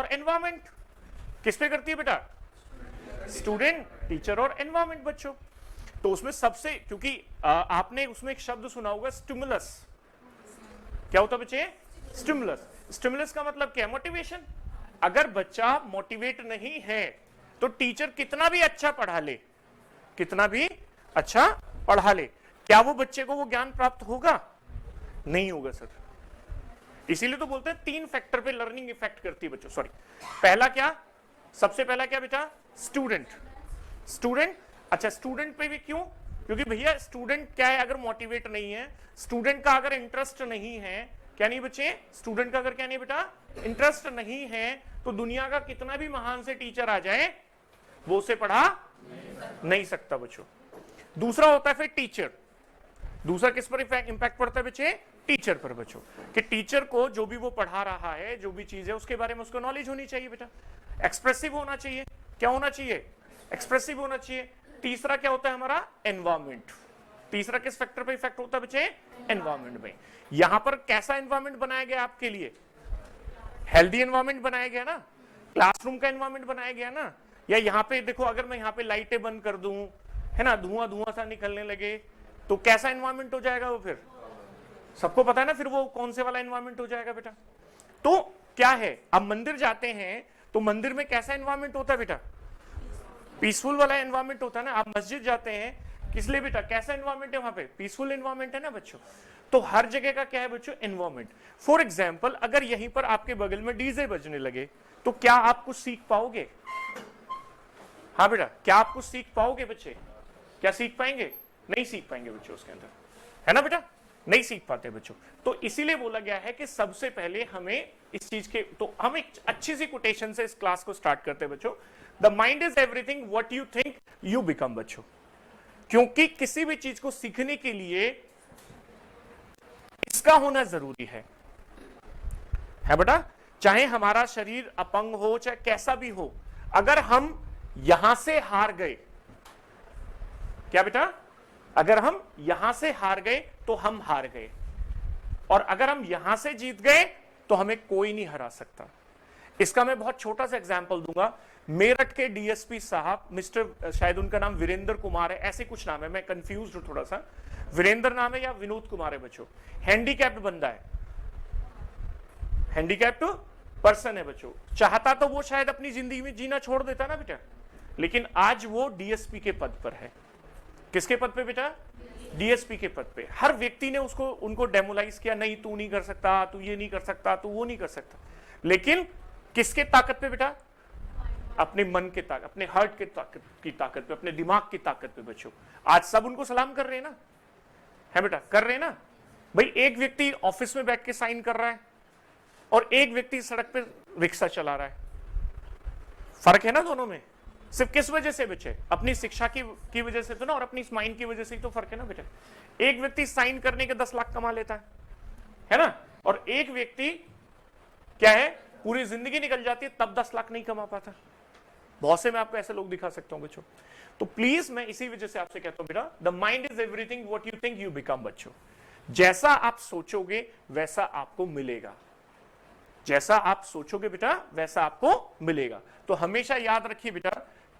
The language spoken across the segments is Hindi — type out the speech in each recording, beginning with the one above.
एनवायरमेंट। किस पे करती है बेटा? स्टूडेंट, टीचर और एनवायरमेंट बच्चों। तो उसमें सबसे, क्योंकि आपने उसमें एक शब्द सुना होगा स्टिमुलस। क्या होता है बच्चे? स्टिमुलस। स्टिमुलस का मतलब क्या है? मोटिवेशन। अगर बच्चा मोटिवेट नहीं है तो टीचर कितना भी अच्छा पढ़ा ले, कितना भी अच्छा पढ़ा ले, क्या वो बच्चे को वो ज्ञान प्राप्त होगा? नहीं होगा सर। इसीलिए तो बोलते हैं 3 फैक्टर पे लर्निंग इफेक्ट करती है बच्चों। सॉरी, पहला क्या? सबसे पहला क्या बेटा? स्टूडेंट। स्टूडेंट, अच्छा स्टूडेंट पे भी क्यों? क्योंकि भैया स्टूडेंट क्या है, अगर मोटिवेट नहीं है, स्टूडेंट का अगर इंटरेस्ट नहीं है, क्या नहीं बच्चे? स्टूडेंट का अगर क्या नहीं बेटा? इंटरेस्ट नहीं है, तो दुनिया का कितना भी महान से टीचर आ जाए, वो उसे पढ़ा नहीं सकता बच्चों। दूसरा होता है फिर टीचर। दूसरा किस पर इंपैक्ट पड़ता है बच्चे? टीचर पर बच्चों। कि टीचर को जो भी वो पढ़ा रहा है, जो भी चीज है, उसके बारे में उसको नॉलेज होनी चाहिए बेटा। एक्सप्रेसिव होना चाहिए। क्या होना चाहिए? एक्सप्रेसिव होना चाहिए। तीसरा क्या होता है हमारा? एनवायरमेंट। तीसरा किस फैक्टर पे इफेक्ट होता है बच्चे? एनवायरमेंट में। यहां पर कैसा एनवायरमेंट बनाया गया आपके लिए? हेल्दी एनवायरमेंट बनाया गया ना, क्लासरूम का एनवायरमेंट बनाया गया ना। या यहाँ पे देखो, अगर मैं यहाँ पे लाइटें बंद कर दूं, है ना, धुआं धुआं सा निकलने लगे, तो कैसा एनवायरमेंट हो जाएगा वो? फिर सबको पता है ना, फिर वो कौन से वाला एनवायरमेंट हो जाएगा बेटा। तो क्या है, अब मंदिर जाते हैं तो मंदिर में कैसा एनवायरमेंट होता है बेटा? पीसफुल वाला एनवायरमेंट होता है ना। आप मस्जिद जाते हैं, किस लिए बेटा? कैसा एनवायरमेंट है वहां पे? पीसफुल एनवायरमेंट है ना बच्चों। तो हर जगह का क्या है बच्चों? एनवायरमेंट। फॉर एग्जाम्पल, अगर यहीं पर आपके बगल में डीजे बजने लगे, तो क्या आप कुछ सीख पाओगे? हाँ बेटा, क्या आप कुछ सीख पाओगे बच्चे? क्या सीख पाएंगे? नहीं सीख पाएंगे बच्चों उसके अंदर, है ना बेटा? नहीं सीख पाते बच्चों। तो इसीलिए बोला गया है कि सबसे पहले हमें इस चीज के, तो हम एक अच्छी सी कोटेशन से इस क्लास को स्टार्ट करते हैं बच्चों। The mind is everything what you think you become बच्चों। क्योंकि किसी भी चीज को सीखने के लिए इसका होना जरूरी है बेटा। चाहे हमारा शरीर अपंग हो, चाहे कैसा भी हो, अगर हम यहां से हार गए, क्या बेटा? अगर हम यहां से हार गए तो हम हार गए, और अगर हम यहां से जीत गए तो हमें कोई नहीं हरा सकता। इसका मैं बहुत छोटा सा एग्जांपल दूंगा। मेरठ के डीएसपी साहब, मिस्टर, शायद उनका नाम वीरेंद्र कुमार है, ऐसे कुछ नाम है, मैं कंफ्यूज हूं थोड़ा सा। वीरेंद्र नाम है या विनोद कुमार है बच्चों। हैंडीकैप्ड बंदा है, हैंडीकैप्ड पर्सन है बच्चों। चाहता तो वो शायद अपनी जिंदगी में जीना छोड़ देता ना बेटा, लेकिन आज वो डीएसपी के पद पर है। किसके पद पे बेटा? डीएसपी के पद पे। हर व्यक्ति ने उसको, उनको डेमोलाइज किया, नहीं तू नहीं कर सकता, तू ये नहीं कर सकता, तू वो नहीं कर सकता। लेकिन किसके ताकत पे बेटा? अपने मन के ताकत, अपने हार्ट के ताकत पे, अपने दिमाग की ताकत पे बच्चों। आज सब उनको सलाम कर रहे हैं ना, है बेटा? कर रहे हैं ना भाई। एक व्यक्ति ऑफिस में बैठ के साइन कर रहा है और एक व्यक्ति सड़क पे रिक्शा चला रहा है। फर्क है ना दोनों में। सिर्फ किस वजह से बच्चे? अपनी शिक्षा की वजह से तो ना, और अपनी माइंड की वजह से ही तो फर्क है ना बेटा। एक व्यक्ति साइन करने के 10 लाख कमा लेता है ना, और एक व्यक्ति क्या है, पूरी जिंदगी निकल जाती है तब 10 लाख नहीं कमा पाता। बहुत से मैं आपको ऐसे लोग दिखा सकता हूं बच्चों। तो प्लीज मैं इसी वजह से आपसे कहता हूं बेटा, the mind is everything what you think you become बच्चों। जैसा आप सोचोगे वैसा आपको मिलेगा, जैसा आप सोचोगे बेटा वैसा आपको मिलेगा। तो हमेशा याद रखिए बेटा,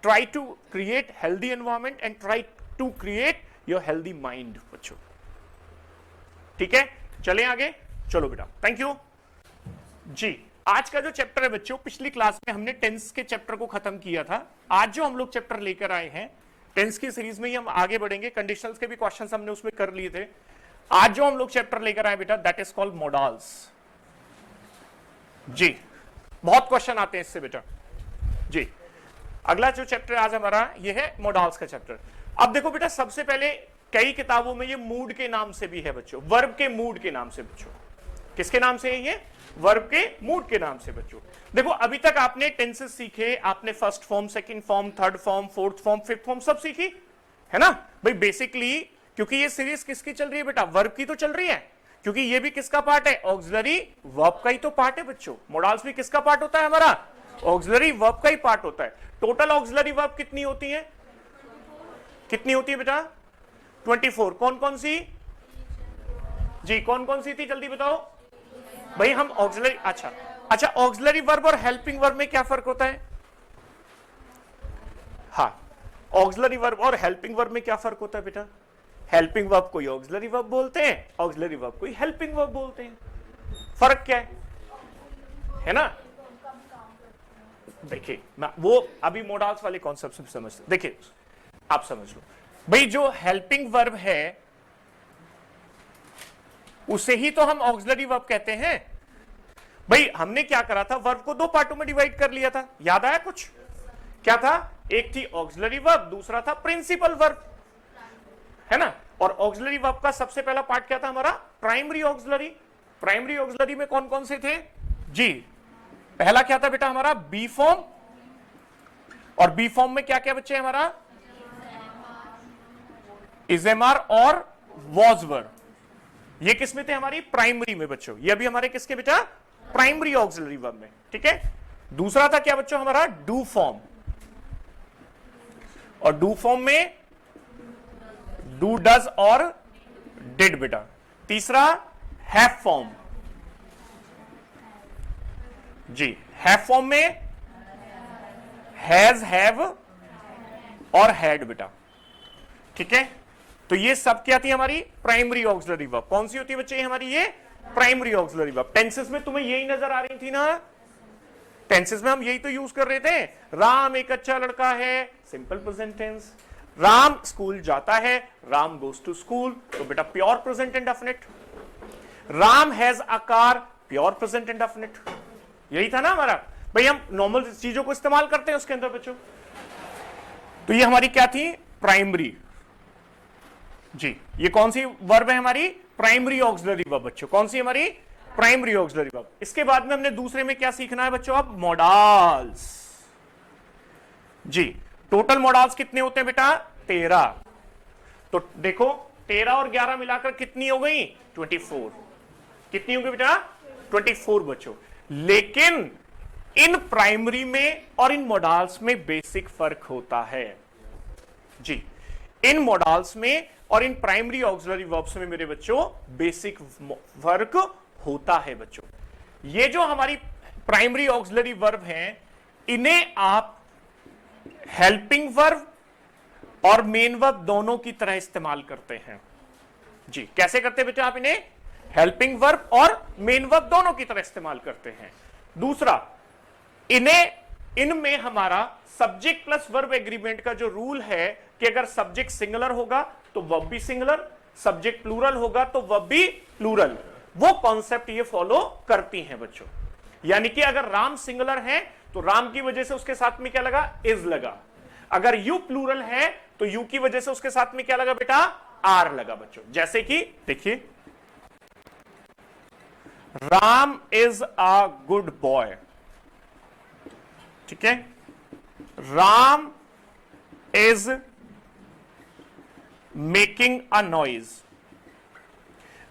try to create healthy environment and try to create your healthy mind बच्चों। ठीक है, चलें आगे। चलो बेटा, थैंक यू जी। आज का जो चैप्टर है बच्चों, पिछली क्लास में हमने टेंस के चैप्टर को खत्म किया था। आज जो हम लोग चैप्टर लेकर आए हैं, टेंस की सीरीज में ही हम आगे बढ़ेंगे। कंडीशनल्स के भी क्वेश्चंस हमने उसमें कर लिए थे। आज जो हम लोग चैप्टर लेकर आए बेटा, दैट इज कॉल्ड मॉडल्स जी। बहुत क्वेश्चन आते हैं इससे बेटा जी। अगला जो चैप्टर आज हमारा ये है मॉडल्स का चैप्टर। अब देखो बेटा, सबसे पहले कई किताबों में ये मूड के नाम से भी है बच्चों, वर्ब के मूड के नाम से बच्चों। किसके नाम से है ये? वर्ब के मूड के नाम से बच्चों। देखो अभी तक आपने टेंसेस सीखे, आपने first form, second form, third form, fourth form, fifth form सब सीखी, है ना भाई। बेसिकली क्योंकि ये सीरीज किसकी चल रही है बेटा? वर्ब की तो चल रही है, क्योंकि ये भी किसका पार्ट है? ऑक्सिलरी वर्ब का ही तो पार्ट है बच्चों। मॉडल्स भी किसका पार्ट होता है हमारा? ऑक्सिलरी वर्ब का ही पार्ट होता है। टोटल ऑक्सिलरी वर्ब कितनी होती है? कितनी होती है बेटा? 24। कौन कौन सी जी? कौन कौन सी थी जल्दी बताओ भाई। हम ऑक्सिलरी, अच्छा अच्छा, ऑक्सिलरी वर्ब और हेल्पिंग वर्ब में क्या फर्क होता है? हाँ, ऑक्सिलरी वर्ब और हेल्पिंग वर्ब में क्या फर्क होता है बेटा? हेल्पिंग वर्ब कोई ऑक्सिलरी वर्ब बोलते हैं, ऑक्सिलरी वर्ब कोई हेल्पिंग वर्ब बोलते हैं। फर्क क्या है ना? देखिए, मैं वो अभी मोडाल्स वाले कॉन्सेप्ट से समझते, देखिए आप समझ लो भाई, जो हेल्पिंग वर्ब है उसे ही तो हम ऑक्सिलरी वर्ब कहते हैं। भाई हमने क्या करा था, वर्ब को दो पार्टों में डिवाइड कर लिया था, याद आया कुछ? क्या था? एक थी ऑक्सिलरी वर्ब, दूसरा था प्रिंसिपल वर्ब, है ना? और ऑक्सिलरी वर्ब का सबसे पहला पार्ट क्या था हमारा? Primary auxiliary. प्राइमरी ऑक्सिलरी में कौन कौन से थे जी? पहला क्या था बेटा हमारा? B form. और बी फॉर्म में क्या क्या बच्चे हमारा? इज एम आर और वॉज वर्ब। ये किस में थे? हमारी प्राइमरी में बच्चों। ये अभी हमारे किसके बेटा? प्राइमरी ऑक्सिलरी वर्ब में, ठीक है। दूसरा था क्या बच्चों हमारा? Do form. और डू फॉर्म में डू, डज और डिड बेटा। तीसरा हैव फॉर्म जी। हैव फॉर्म में हैज, हैव और हैड बेटा, ठीक है। तो ये सब क्या थी? हमारी प्राइमरी ऑक्सिलरी वर्ब। कौन सी होती है बच्चे? हमारी ये प्राइमरी ऑक्सिलरी वर्ब। टेंसेस में तुम्हें यही नजर आ रही थी ना? टेंसेस में हम यही तो यूज कर रहे थे। राम एक अच्छा लड़का है, simple present tense. Ram school जाता है, राम गोज टू स्कूल, तो बेटा pure present indefinite. Ram has a car, pure present indefinite. यही था ना हमारा भाई। हम नॉर्मल चीजों को इस्तेमाल करते हैं उसके अंदर बच्चों। तो ये हमारी क्या थी? प्राइमरी जी। ये कौन सी वर्ब है हमारी? प्राइमरी ऑक्सिलरी वर्ब बच्चों। कौन सी हमारी? Primary auxiliary verb. इसके बाद में हमने दूसरे में क्या सीखना है बच्चों? अब मॉडल्स जी। टोटल मॉडल्स कितने होते हैं बेटा? 13। तो देखो 13 और 11 मिलाकर कितनी हो गई? 24। कितनी हो गई बेटा? 24 बच्चों। लेकिन इन प्राइमरी में और इन मॉडल्स में बेसिक फर्क होता है जी। इन मॉडल्स में और इन प्राइमरी ऑक्सिलरी वर्ब्स में मेरे बच्चों बेसिक फर्क होता है बच्चों। ये जो हमारी प्राइमरी ऑक्सिलरी वर्ब हैं, इन्हें आप हेल्पिंग वर्ब और मेन वर्ब दोनों की तरह इस्तेमाल करते हैं जी। कैसे करते हैं बेटा आप इन्हें? हेल्पिंग वर्ब और मेन वर्ब दोनों की तरह इस्तेमाल करते हैं। दूसरा, इनमें हमारा सब्जेक्ट प्लस वर्ब एग्रीमेंट का जो रूल है कि अगर सब्जेक्ट सिंगुलर होगा तो वर्ब भी सिंगुलर, सब्जेक्ट प्लूरल होगा तो वर्ब भी प्लूरल, वो कॉन्सेप्ट ये फॉलो करती हैं बच्चों। यानी कि अगर राम सिंगुलर है तो राम की वजह से उसके साथ में क्या लगा? इज लगा। अगर यू प्लूरल है तो यू की वजह से उसके साथ में क्या लगा बेटा? आर लगा बच्चों। जैसे कि देखिए, Ram is a good boy, ठीक है। Ram is making a noise.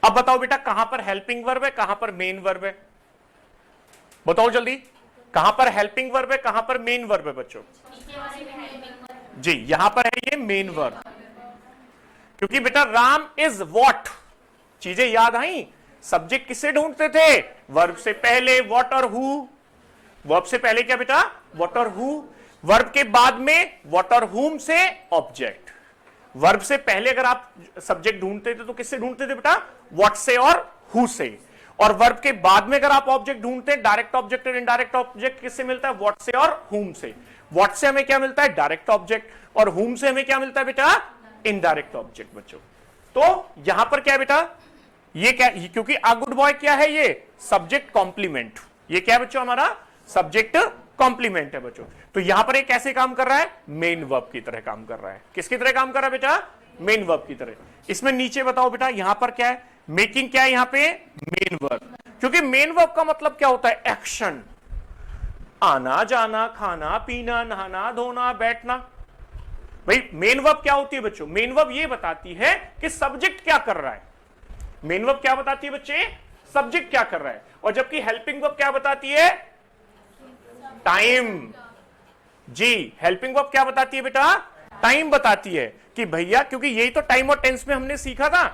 अब बताओ बेटा कहां पर हेल्पिंग वर्ब है, कहां पर मेन वर्ब है? बताओ जल्दी, कहां पर हेल्पिंग वर्ब है, कहां पर मेन वर्ब है बच्चों? जी, यहां पर है ये मेन वर्ब। क्योंकि बेटा राम इज व्हाट, चीजें याद आई? सब्जेक्ट किससे ढूंढते थे? वर्ब से पहले व्हाट और हु। वर्ब से पहले क्या बेटा? व्हाट और हु। वर्ब के बाद में व्हाट और हुम से ऑब्जेक्ट। वर्ब से पहले अगर आप सब्जेक्ट ढूंढते थे तो किससे ढूंढते थे बेटा? व्हाट से और हु से। और वर्ब के बाद में अगर आप ऑब्जेक्ट ढूंढते हैं, डायरेक्ट ऑब्जेक्ट और इनडायरेक्ट ऑब्जेक्ट किससे मिलता है? व्हाट से और हुम से। व्हाट से हमें क्या मिलता है? Direct object. और हुम से हमें क्या मिलता है बेटा? इनडायरेक्ट ऑब्जेक्ट बच्चों। तो यहां पर क्या है बेटा? ये क्या, क्योंकि अ गुड बॉय क्या है? ये सब्जेक्ट कॉम्प्लीमेंट। ये क्या है बच्चों? हमारा सब्जेक्ट कॉम्प्लीमेंट है बच्चों। तो यहां पर ये कैसे काम कर रहा है? मेन वर्ब की तरह काम कर रहा है। किसकी तरह काम कर रहा है बेटा? मेन वर्ब की तरह। इसमें नीचे बताओ बेटा, यहां पर क्या है? मेकिंग क्या है यहां पे? Main verb. क्योंकि मेन वर्ब का मतलब क्या होता है? एक्शन। आना जाना, खाना पीना, नहाना धोना, बैठना। भाई मेन वर्ब क्या होती है बच्चों? मेन वर्ब ये बताती है कि सब्जेक्ट क्या कर रहा है। मेन वर्ब क्या बताती है बच्चे? सब्जेक्ट क्या कर रहा है। और जबकि हेल्पिंग वर्ब क्या बताती है? टाइम। जी, हेल्पिंग वर्ब क्या बताती है बेटा? टाइम बताती है कि भैया, क्योंकि यही तो टाइम और टेंस में हमने सीखा था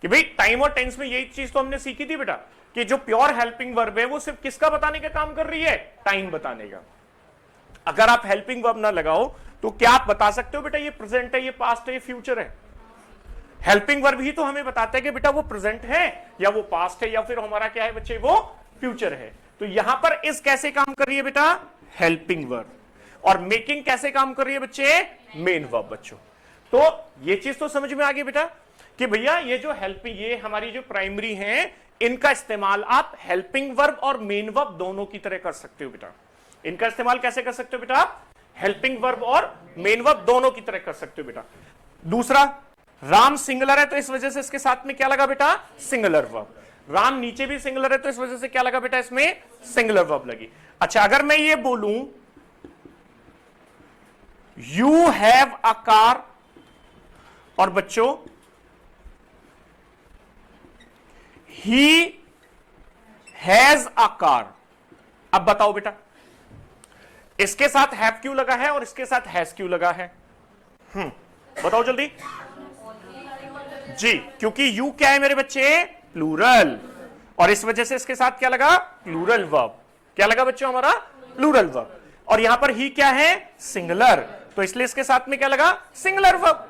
कि भाई टाइम और टेंस में यही चीज तो हमने सीखी थी बेटा कि जो प्योर हेल्पिंग वर्ब है वो सिर्फ किसका बताने का काम कर रही है, टाइम बताने का। अगर आप हेल्पिंग वर्ब ना लगाओ तो क्या आप बता सकते हो बेटा ये प्रेजेंट है, ये पास्ट है, ये फ्यूचर है? हेल्पिंग वर्ब ही तो हमें बताता है कि बेटा वो प्रेजेंट है या वो पास्ट है या फिर हमारा क्या है बच्चे, वो फ्यूचर है। तो यहां पर इस कैसे काम कर रही है बेटा, हेल्पिंग वर्ब। और मेकिंग कैसे काम कर रही है बच्चे, मेन वर्ब बच्चों। तो ये चीज तो समझ में आ गई बेटा कि भैया ये जो हेल्पिंग, ये हमारी जो प्राइमरी है, इनका इस्तेमाल आप हेल्पिंग वर्ब और मेन वर्ब दोनों की तरह कर सकते हो बेटा। इनका इस्तेमाल कैसे कर सकते हो बेटा, हेल्पिंग वर्ब और मेन वर्ब दोनों की तरह कर सकते हो बेटा। दूसरा, राम सिंगुलर है तो इस वजह से इसके साथ में क्या लगा बेटा, सिंगुलर वर्ब। राम नीचे भी सिंगुलर है तो इस वजह से क्या लगा बेटा, इसमें सिंगुलर वर्ब लगी। अच्छा, अगर मैं ये बोलूं यू हैव अ कार, और बच्चों ही हैज अ कार, अब बताओ बेटा इसके साथ हैव क्यों लगा है और इसके साथ हैज क्यों लगा है? बताओ जल्दी जी, क्योंकि यू क्या है मेरे बच्चे, प्लूरल, और इस वजह से इसके साथ क्या लगा, प्लूरल वर्ब। क्या लगा बच्चों हमारा, प्लूरल वर्ब। और यहां पर ही क्या है, सिंगुलर, तो इसलिए इसके साथ में क्या लगा, सिंगुलर वर्ब।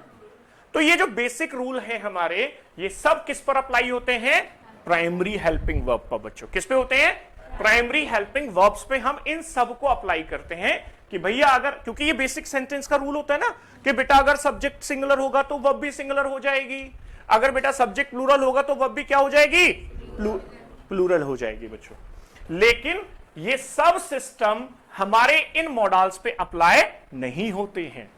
तो ये जो बेसिक रूल है हमारे, ये सब किस पर अप्लाई होते हैं, प्राइमरी हेल्पिंग वर्ब पर बच्चों। किस पे होते हैं, प्राइमरी हेल्पिंग वर्ब्स पे हम इन सब को अप्लाई करते हैं कि भैया अगर, क्योंकि ये बेसिक सेंटेंस का रूल होता है ना कि बेटा अगर सब्जेक्ट सिंगुलर होगा तो वर्ब भी सिंगुलर हो जाएगी, अगर बेटा सब्जेक्ट प्लूरल होगा तो वर्ब भी क्या हो जाएगी, प्लूरल हो जाएगी बच्चों। लेकिन ये सब सिस्टम हमारे इन मॉडल्स पे अप्लाई नहीं होते हैं,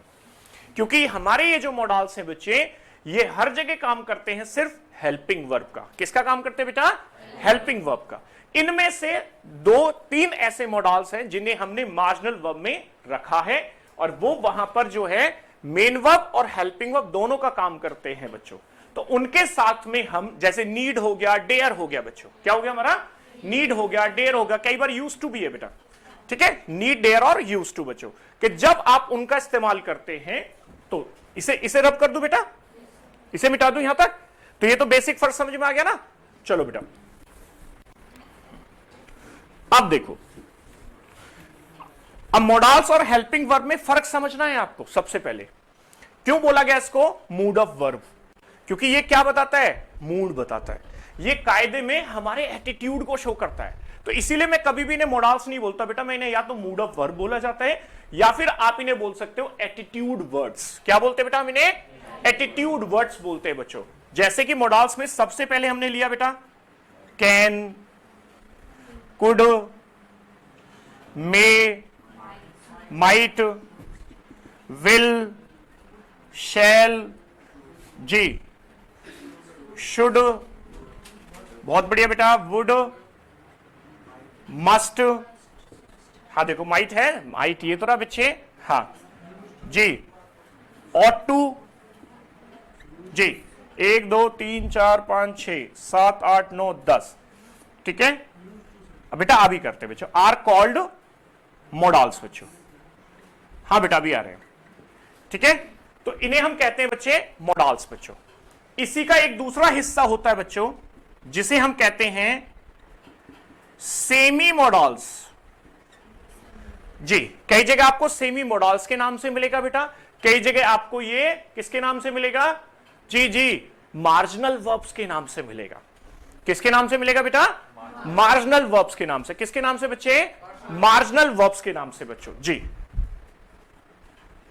क्योंकि हमारे ये जो मॉडल्स हैं बच्चे, ये हर जगह काम करते हैं सिर्फ हेल्पिंग वर्ब का। किसका काम करते हैं बेटा, हेल्पिंग वर्ब का। इनमें से 2-3 ऐसे मॉडल्स हैं जिन्हें हमने मार्जिनल वर्ब में रखा है, और वो वहां पर जो है मेन वर्ब और हेल्पिंग वर्ब दोनों का काम करते हैं बच्चों। तो उनके साथ में हम, जैसे नीड हो गया, डेयर हो गया बच्चों, क्या हो गया हमारा, नीड हो गया, डेयर हो गया, कई बार यूज टू भी है बेटा, ठीक है, नीड, डेयर और यूज टू बच्चों, कि जब आप उनका इस्तेमाल करते हैं तो इसे रब कर दूं बेटा, इसे मिटा दूं यहां तक। तो ये तो बेसिक फर्क समझ में आ गया ना। चलो बेटा अब देखो, अब मॉडल्स और हेल्पिंग वर्ब में फर्क समझना है आपको। सबसे पहले क्यों बोला गया इसको मूड ऑफ वर्ब, क्योंकि ये क्या बताता है, मूड बताता है। ये कायदे में हमारे एटीट्यूड को शो करता है। तो इसीलिए मैं कभी भी इन्हें मॉडल्स नहीं बोलता बेटा, मैं इन्हें या तो मूड ऑफ वर्ब बोला जाता है या फिर आप इन्हें बोल सकते हो एटीट्यूड वर्ड्स। क्या बोलते हैं बेटा हम इन्हें, एटीट्यूड वर्ड्स बोलते हैं बच्चों। जैसे कि मॉडल्स में सबसे पहले हमने लिया बेटा can, could, may, might, will, shall, जी, शुड, बहुत बढ़िया बेटा, वुड, मस्ट, हाँ देखो माइट है, माइट ये तो रहा बच्चे, हाँ जी, ऑट टू, जी, 1 2 3 4 5 6 7 8 9 10, ठीक है। अब बेटा अभी करते बच्चों, आर कॉल्ड मॉडल्स बच्चों, हाँ बेटा अभी आ रहे हैं, ठीक है। तो इन्हें हम कहते हैं बच्चे मॉडल्स बच्चों। इसी का एक दूसरा हिस्सा होता है बच्चों जिसे हम कहते हैं सेमी मॉडल्स। जी, कई जगह आपको सेमी मॉडल्स के नाम से मिलेगा बेटा, कई जगह आपको ये किसके नाम से मिलेगा, जी जी, मार्जिनल वर्ब्स के नाम से मिलेगा। किसके नाम से मिलेगा बेटा, मार्जिनल वर्ब्स के नाम से। किसके नाम से बच्चे, मार्जिनल वर्ब्स के नाम से बच्चों। जी,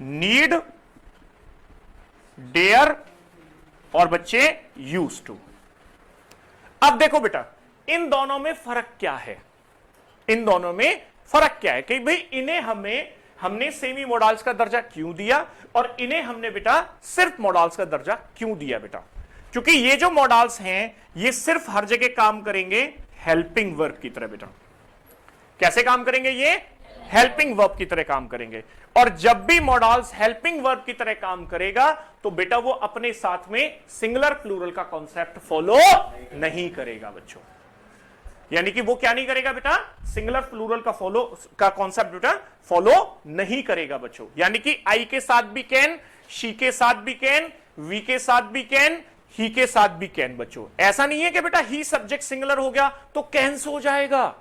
नीड, डेयर और बच्चे यूज टू। अब देखो बेटा इन दोनों में फर्क क्या है, इन दोनों में फर्क क्या है कि भाई इन्हें हमने सेमी मॉडल्स का दर्जा क्यों दिया और इन्हें हमने बेटा सिर्फ मॉडल्स का दर्जा क्यों दिया बेटा, क्योंकि ये जो मॉडल्स हैं ये सिर्फ हर जगह काम करेंगे हेल्पिंग वर्ब की तरह बेटा। कैसे काम करेंगे, ये हेल्पिंग वर्ब की तरह काम करेंगे। और जब भी मॉडल्स हेल्पिंग वर्ब की तरह काम करेगा तो बेटा वो अपने साथ में सिंगुलर प्लूरल का कॉन्सेप्ट फॉलो नहीं करेगा बच्चों। यानी कि वो क्या नहीं करेगा बेटा, सिंगुलर प्लूरल का कॉन्सेप्ट बेटा फॉलो नहीं करेगा बच्चों। यानी कि आई के साथ भी कैन, शी के साथ भी कैन, वी के साथ भी कैन, ही के साथ भी कैन बच्चों। ऐसा नहीं है कि बेटा ही सब्जेक्ट सिंगुलर हो गया तो कैन से हो जाएगा,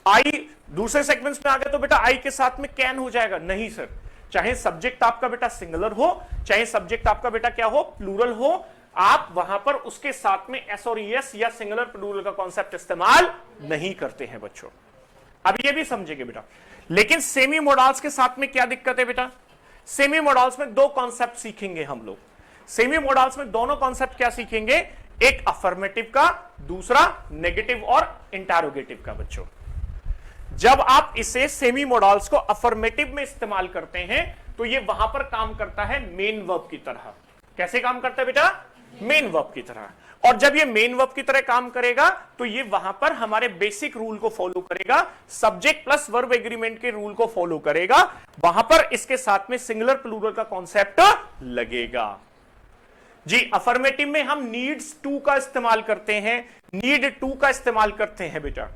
आई दूसरे सेगमेंट्स में आ गया तो बेटा आई के साथ में कैन हो जाएगा, नहीं सर। चाहे सब्जेक्ट आपका बेटा सिंगुलर हो, चाहे सब्जेक्ट आपका बेटा क्या हो, प्लूरल हो, आप वहां पर उसके साथ में एस और एस या सिंगुलर प्लूरल का कॉन्सेप्ट इस्तेमाल नहीं करते हैं बच्चों। अब ये भी समझेंगे बेटा। लेकिन सेमी मोडाल्स के साथ में क्या दिक्कत है बेटा, सेमी मोडाल्स में दो कॉन्सेप्ट सीखेंगे हम लोग। सेमी मोडाल्स में दोनों कॉन्सेप्ट क्या सीखेंगे, एक अफर्मेटिव का, दूसरा नेगेटिव और इंटरोगेटिव का बच्चों। जब आप इसे सेमी मोडाल्स को अफर्मेटिव में इस्तेमाल करते हैं तो ये वहां पर काम करता है मेन वर्ब की तरह। कैसे काम करता है बेटा, मेन वर्ब की तरह। और जब ये मेन वर्ब की तरह काम करेगा तो ये वहां पर हमारे बेसिक रूल को फॉलो करेगा, सब्जेक्ट प्लस वर्ब एग्रीमेंट के रूल को फॉलो करेगा। वहां पर इसके साथ में सिंगुलर प्लूरल का कॉन्सेप्ट लगेगा जी। अफर्मेटिव में हम नीड्स टू का इस्तेमाल करते हैं, नीड टू का इस्तेमाल करते हैं बेटा।